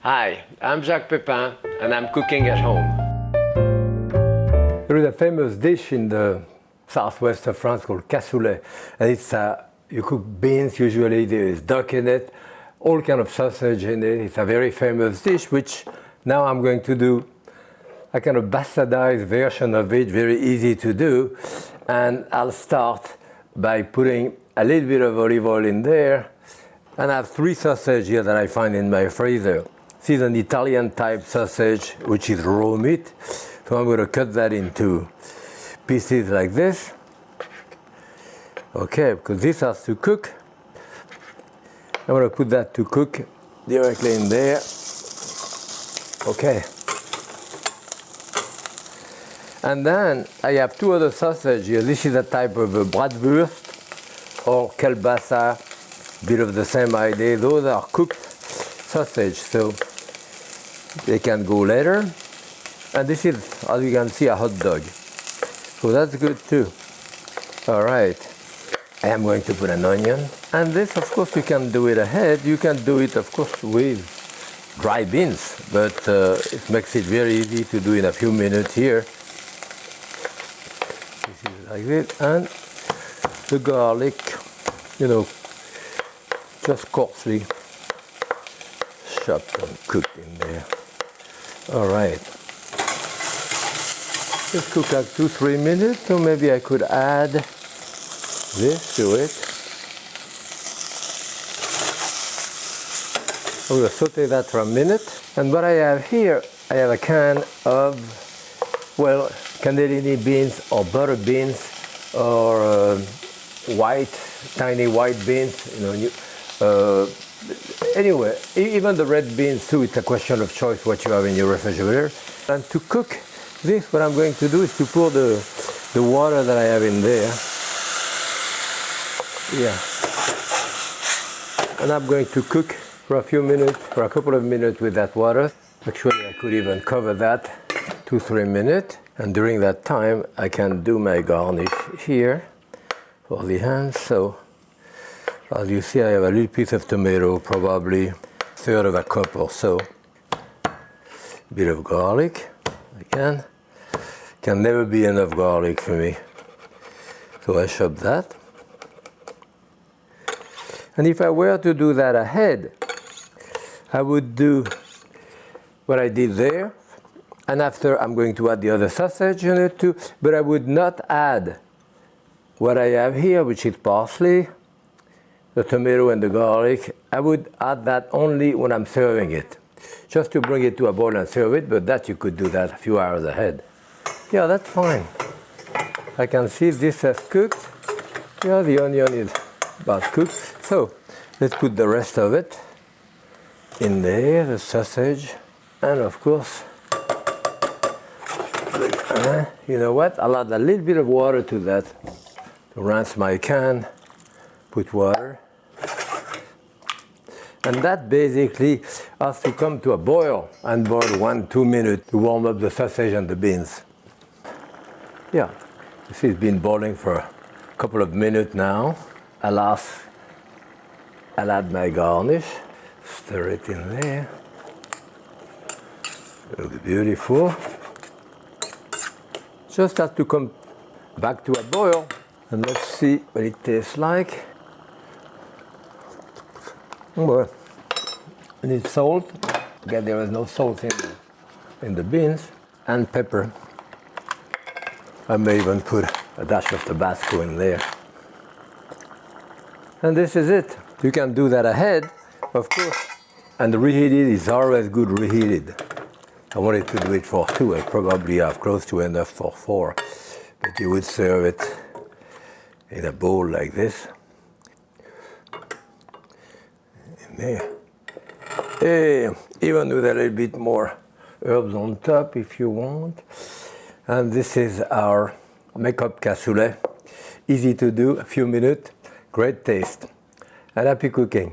Hi, I'm Jacques Pépin and I'm cooking at home. There is a famous dish in the southwest of France called Cassoulet, and it's you cook beans, usually there is duck in it, all kind of sausage in it. It's a very famous dish, which now I'm going to do a kind of bastardized version of it, very easy to do. And I'll start by putting a little bit of olive oil in there. And I have 3 sausages here that I find in my freezer. This is an Italian type sausage, which is raw meat. So I'm going to cut that into pieces like this. Okay, because this has to cook. I'm going to put that to cook directly in there. Okay. And then I have 2 other sausages here. This is a type of a bratwurst or kielbasa, bit of the same idea. Those are cooked sausage, so they can go later. And this is, as you can see, a hot dog. So that's good too. All right. I am going to put an onion. And this, of course, you can do it ahead. You can do it, of course, with dry beans, but it makes it very easy to do in a few minutes here. This is like this. And the garlic, you know, just coarsely chopped and cooked in there. All right. Just cook like 2-3 minutes, so maybe I could add this to it. I'm going to saute that for a minute. And what I have here, I have a can of, well, cannellini beans or butter beans or tiny white beans, you know. Anyway, even the red beans too, it's a question of choice what you have in your refrigerator. And to cook this, what I'm going to do is to pour the water that I have in there. Yeah. And I'm going to cook for a few minutes, for a couple of minutes with that water. Actually, I could even cover that 2-3 minutes. And during that time, I can do my garnish here for the hands. So, as you see, I have a little piece of tomato, probably 1/3 of a cup or so. A bit of garlic, again. Can never be enough garlic for me. So I chop that. And if I were to do that ahead, I would do what I did there. And after, I'm going to add the other sausage in it too. But I would not add what I have here, which is parsley, the tomato and the garlic. I would add that only when I'm serving it, just to bring it to a boil and serve it, but that you could do that a few hours ahead. Yeah, that's fine. I can see this has cooked. Yeah, the onion is about cooked. So, let's put the rest of it in there, the sausage, and of course, you know what? I'll add a little bit of water to that to rinse my can. Put water. And that basically has to come to a boil and boil 1-2 minutes to warm up the sausage and the beans. Yeah, you see it's been boiling for a couple of minutes now. I'll add my garnish, stir it in there. Looks beautiful. Just has to come back to a boil, and let's see what it tastes like. Well, I need salt. Again, there is no salt in the beans, and pepper. I may even put a dash of Tabasco in there. And this is it. You can do that ahead, of course. And reheated is always good reheated. I wanted to do it for 2. I probably have close to enough for 4. But you would serve it in a bowl like this. In there. Hey, even with a little bit more herbs on top if you want. And this is our makeup cassoulet. Easy to do, a few minutes, great taste. And happy cooking.